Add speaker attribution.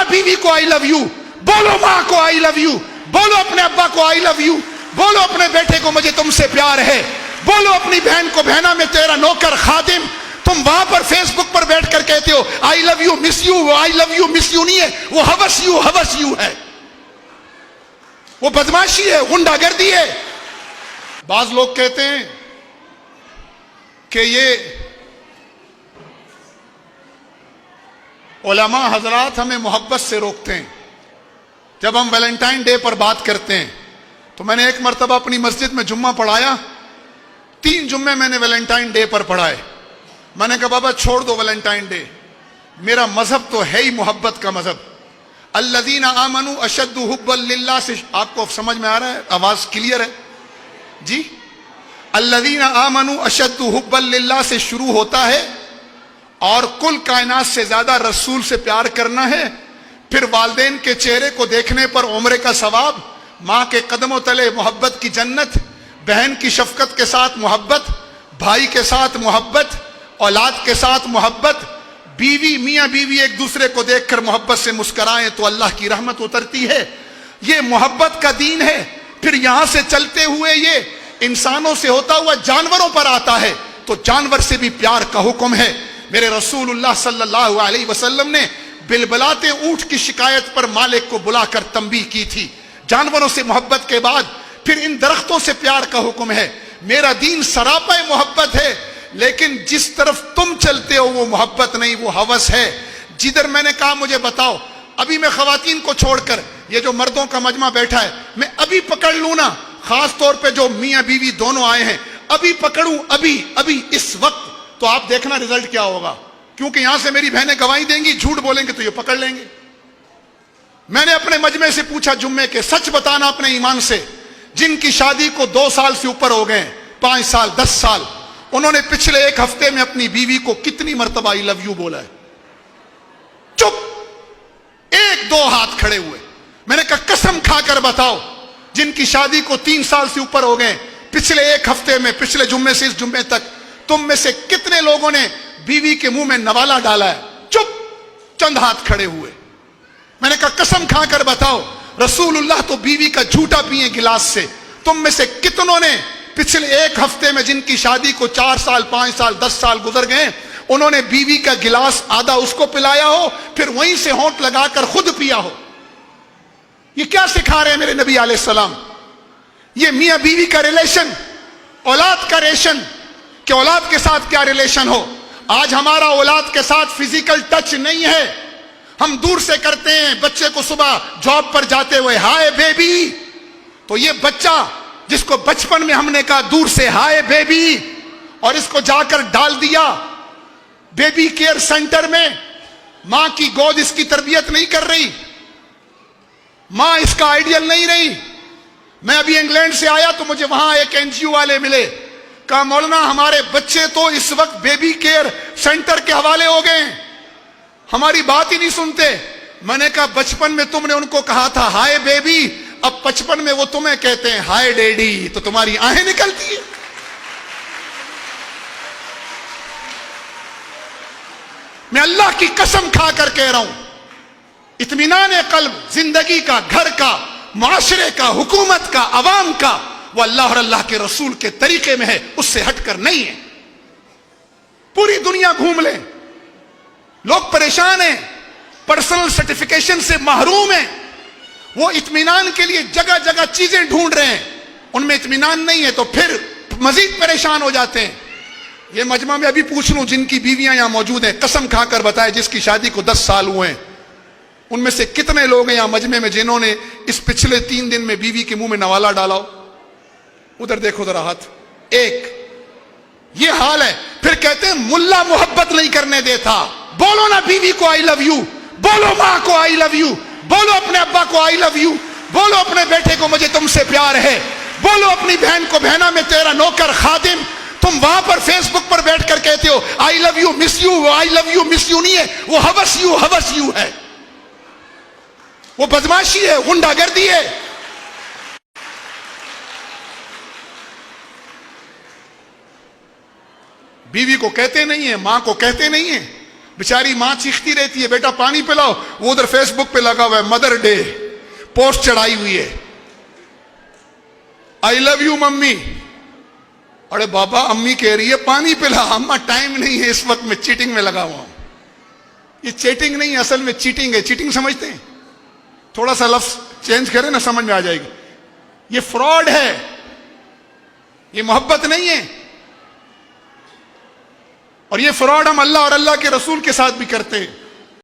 Speaker 1: ना बीवी को आई लव यू, बोलो माँ को आई लव यू, बोलो अपने अब्बा को आई लव यू, बोलो अपने बेटे को मुझे तुमसे प्यार है, बोलो अपनी बहन को बहना मैं तेरा नौकर खादिम। तुम वहां पर फेसबुक पर बैठकर कहते हो I love you miss you, वो I love you miss you नहीं है, वो हवस यू है, वो बदमाशी है, गुंडागर्दी है। बाज लोग कहते हैं कि ये उलमा हजरात हमें मोहब्बत से रोकते हैं। जब हम वैलेंटाइन डे पर बात करते हैं तो मैंने एक मरतबा अपनी मस्जिद में जुम्मा पढ़ाया, 3 जुम्मे मैंने वैलेंटाइन डे पर पढ़ाए। मैंने कहा बाबा छोड़ दो वैलेंटाइन डे, मेरा मजहब तो है ही मोहब्बत का मजहब। अल्लज़ीना आमनू अशद्दु हुब्बन लिल्लाह से, आपको समझ में आ रहा है, आवाज क्लियर है जी? अल्लज़ीना आमनू अशद्दु हुब्बन लिल्लाह से शुरू होता है और कुल कायनात से ज्यादा रसूल से प्यार करना है, फिर वालिदैन के चेहरे को देखने पर उम्रे का सवाब, माँ के कदमों तले मोहब्बत की जन्नत, बहन की शफकत के साथ मोहब्बत, भाई के साथ मोहब्बत, औलाद के साथ मोहब्बत, बीवी मियाँ बीवी एक दूसरे को देखकर मोहब्बत से मुस्कराएं तो अल्लाह की रहमत उतरती है। ये मोहब्बत का दीन है। फिर यहां से चलते हुए ये इंसानों से होता हुआ जानवरों पर आता है तो जानवर से भी प्यार का हुक्म है। मेरे रसूलुल्लाह सल्लल्लाहु अलैहि वसल्लम ने बिलबलाते ऊंट की शिकायत पर मालिक को बुलाकर तंबीह की थी। जानवरों से मोहब्बत के बाद फिर इन दरख्तों से प्यार का हुक्म है। मेरा दीन सरापा मोहब्बत है, लेकिन जिस तरफ तुम चलते हो वो मोहब्बत नहीं, वो हवस है। जिधर मैंने कहा मुझे बताओ, अभी मैं खवातीन को छोड़कर ये जो मर्दों का मजमा बैठा है मैं अभी पकड़ लूं ना, खास तौर पे जो मियाँ बीवी दोनों आए हैं, अभी पकड़ूं अभी इस वक्त, तो आप देखना रिजल्ट क्या होगा। क्योंकि यहां से मेरी बहनें गवाही देंगी, झूठ बोलेंगे तो ये पकड़ लेंगे। मैंने अपने मजमे से पूछा जुम्मे के, सच बताना अपने ईमान से, जिनकी शादी को 2 साल से ऊपर हो गए, 5 साल 10 साल, उन्होंने पिछले 1 हफ्ते में अपनी बीवी को कितनी मर्तबा आई लव यू बोला है? चुप, 1-2 हाथ खड़े हुए। मैंने कहा कसम खाकर बताओ, जिनकी शादी को 3 साल से ऊपर हो गए, पिछले 1 हफ्ते में, पिछले जुम्मे से इस जुम्मे तक, तुम में से कितने लोगों ने बीवी के मुंह में नवाला डाला है? चुप, चंद हाथ खड़े हुए। मैंने कहा कसम खाकर बताओ, रसूलुल्लाह तो बीवी का झूठा पिए गिलास से। तुम में से कितनों ने पिछले 1 हफ्ते में, जिनकी शादी को 4 साल 5 साल 10 साल गुजर गए, उन्होंने बीवी का गिलास आधा उसको पिलाया हो, फिर वहीं से होंठ लगाकर खुद पिया हो? ये क्या सिखा रहे हैं मेरे नबी अलैहिस्सलाम? ये मियां बीवी का रिलेशन, औलाद का रेशन, कि औलाद के साथ क्या रिलेशन हो। आज हमारा औलाद के साथ फिजिकल टच नहीं है, हम दूर से करते हैं। बच्चे को सुबह जॉब पर जाते हुए हाय बेबी, तो ये बच्चा जिसको बचपन में हमने कहा दूर से हाय बेबी, और इसको जाकर डाल दिया बेबी केयर सेंटर में, मां की गोद इसकी तरबियत नहीं कर रही, मां इसका आइडियल नहीं रही। मैं अभी इंग्लैंड से आया तो मुझे वहां एक एनजीओ वाले मिले, कहा मौलाना हमारे बच्चे तो इस वक्त बेबी केयर सेंटर के हवाले हो गए, हमारी बात ही नहीं सुनते। मैंने कहा बचपन में तुमने उनको कहा था हाय बेबी, अब 55 में वो तुम्हें कहते हैं हाय डैडी, तो तुम्हारी आहें निकलती है। मैं अल्लाह की कसम खाकर कह रहा हूं, इत्मीनान कल्ब जिंदगी का, घर का, माशरे का, हुकूमत का, अवाम का, वो अल्लाह और अल्लाह के रसूल के तरीके में है, उससे हटकर नहीं है। पूरी दुनिया घूम ले, लोग परेशान हैं, पर्सनल सर्टिफिकेशन से महरूम हैं, वो इत्मीनान के लिए जगह जगह चीजें ढूंढ रहे हैं, उनमें इत्मीनान नहीं है तो फिर मजीद परेशान हो जाते हैं। ये मजमा में अभी पूछ लूं, जिनकी बीवियां यहां मौजूद हैं, कसम खाकर बताए जिसकी शादी को 10 साल हुए हैं, उनमें से कितने लोग हैं यहां मजमे में जिन्होंने इस पिछले 3 दिन में बीवी के मुंह में नवाला डाला हो? उधर देखो जरा हाथ। एक ये हाल है। फिर कहते हैं मुल्ला मोहब्बत नहीं करने देता। बोलो ना बीवी को आई लव यू, बोलो माँ को आई लव यू, बोलो अपने अब्बा को आई लव यू, बोलो अपने बेटे को मुझे तुमसे प्यार है, बोलो अपनी बहन को बहना मैं तेरा नौकर खादिम। तुम वहां पर फेसबुक पर बैठकर कहते हो I love you miss you, I love you miss you नहीं है, वो हवस यू है, वो बदमाशी है, गुंडागर्दी है। बीवी को कहते नहीं है, मां को कहते नहीं है, बेचारी माँ चीखती रहती है बेटा पानी पिलाओ, वो उधर फेसबुक पे लगा हुआ है मदर डे, पोस्ट चढ़ाई हुई है, आई लव यू मम्मी। अरे बाबा अम्मी कह रही है पानी पिला, अम्मा टाइम नहीं है इस वक्त, मैं चीटिंग में लगा हुआ हूं। ये चीटिंग नहीं है, असल में चीटिंग है। चीटिंग समझते हैं? थोड़ा सा लफ्ज चेंज करें ना समझ में आ जाएगी। ये फ्रॉड है, ये मोहब्बत नहीं है। और ये फ्रॉड हम अल्लाह और अल्लाह के रसूल के साथ भी करते हैं।